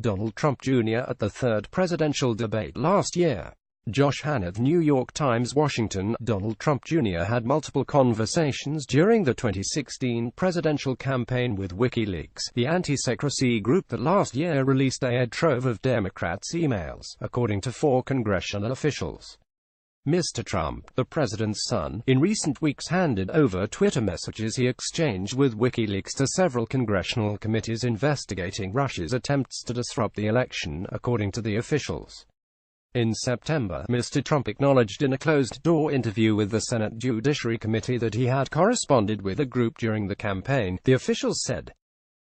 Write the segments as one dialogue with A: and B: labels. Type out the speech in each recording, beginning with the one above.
A: Donald Trump Jr. at the third presidential debate last year. Josh HanerThe, New York Times, Washington. Donald Trump Jr. had multiple conversations during the 2016 presidential campaign with WikiLeaks, the anti-secrecy group that last year released a trove of Democrats' emails, according to 4 congressional officials. Mr. Trump, the president's son, in recent weeks handed over Twitter messages he exchanged with WikiLeaks to several congressional committees investigating Russia's attempts to disrupt the election, according to the officials. In September, Mr. Trump acknowledged in a closed-door interview with the Senate Judiciary Committee that he had corresponded with the group during the campaign, the officials said.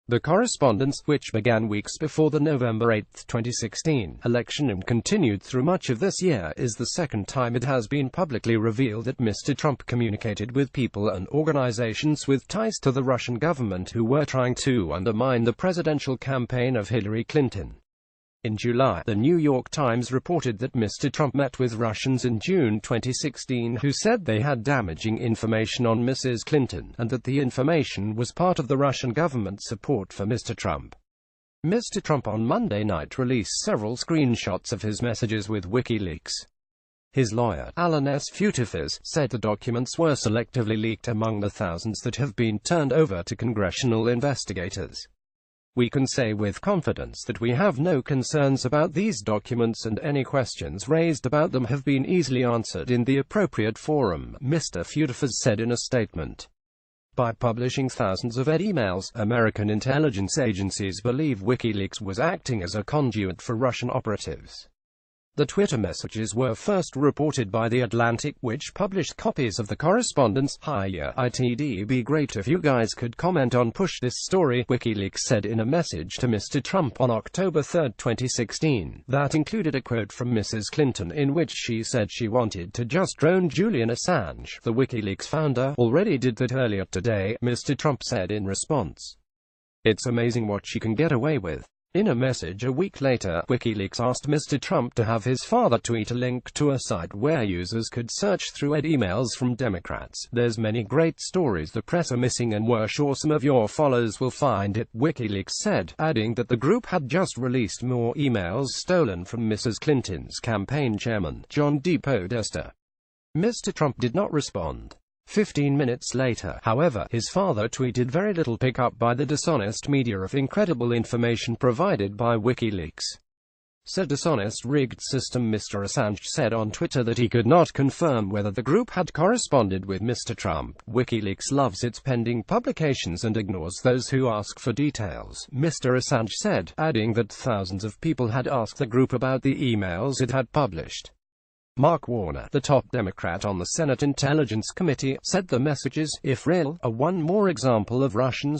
A: The correspondence, which began weeks before the November 8, 2016, election and continued through much of this year, is the second time it has been publicly revealed that Mr. Trump communicated with people and organizations with ties to the Russian government who were trying to undermine the presidential campaign of Hillary Clinton. In July, the New York Times reported that Mr. Trump met with Russians in June 2016 who said they had damaging information on Mrs. Clinton, and that the information was part of the Russian government's support for Mr. Trump. Mr. Trump on Monday night released several screenshots of his messages with WikiLeaks. His lawyer, Alan S. Futifers, said the documents were selectively leaked among the thousands that have been turned over to congressional investigators. We can say with confidence that we have no concerns about these documents, and any questions raised about them have been easily answered in the appropriate forum, Mr. Futifers said in a statement. By publishing thousands of emails, American intelligence agencies believe WikiLeaks was acting as a conduit for Russian operatives. The Twitter messages were first reported by The Atlantic, which published copies of the correspondence. "Hiya, it'd be great if you guys could comment on push this story," WikiLeaks said in a message to Mr. Trump on October 3, 2016, that included a quote from Mrs. Clinton in which she said she wanted to just drone Julian Assange. The WikiLeaks founder already did that earlier today, Mr. Trump said in response. "It's amazing what she can get away with." In a message a week later, WikiLeaks asked Mr. Trump to have his father tweet a link to a site where users could search through emails from Democrats. "There's many great stories the press are missing and we're sure some of your followers will find it," WikiLeaks said, adding that the group had just released more emails stolen from Mrs. Clinton's campaign chairman, John D. Podesta. Mr. Trump did not respond. 15 minutes later, however, his father tweeted very little pickup by the dishonest media of incredible information provided by WikiLeaks. Said dishonest rigged system. Mr. Assange said on Twitter that he could not confirm whether the group had corresponded with Mr. Trump. WikiLeaks loves its pending publications and ignores those who ask for details, Mr. Assange said, adding that thousands of people had asked the group about the emails it had published. Mark Warner, the top Democrat on the Senate Intelligence Committee, said the messages, if real, are one more example of Russian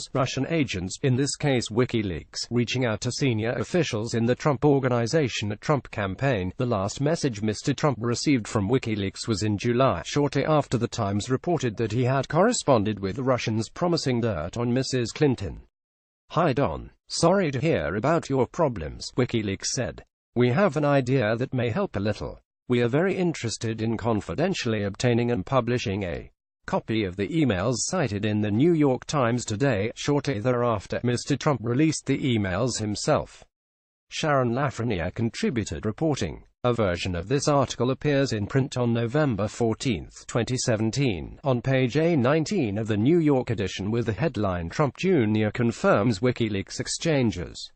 A: agents, in this case WikiLeaks, reaching out to senior officials in the Trump Organization at Trump campaign. The last message Mr. Trump received from WikiLeaks was in July, shortly after the Times reported that he had corresponded with the Russians promising dirt on Mrs. Clinton. "Hi Don. Sorry to hear about your problems," WikiLeaks said. "We have an idea that may help a little. We are very interested in confidentially obtaining and publishing a copy of the emails cited in the New York Times today." Shortly thereafter, Mr. Trump released the emails himself. Sharon Lafreniere contributed reporting. A version of this article appears in print on November 14, 2017, on page A19 of the New York edition with the headline "Trump Jr. confirms WikiLeaks exchanges."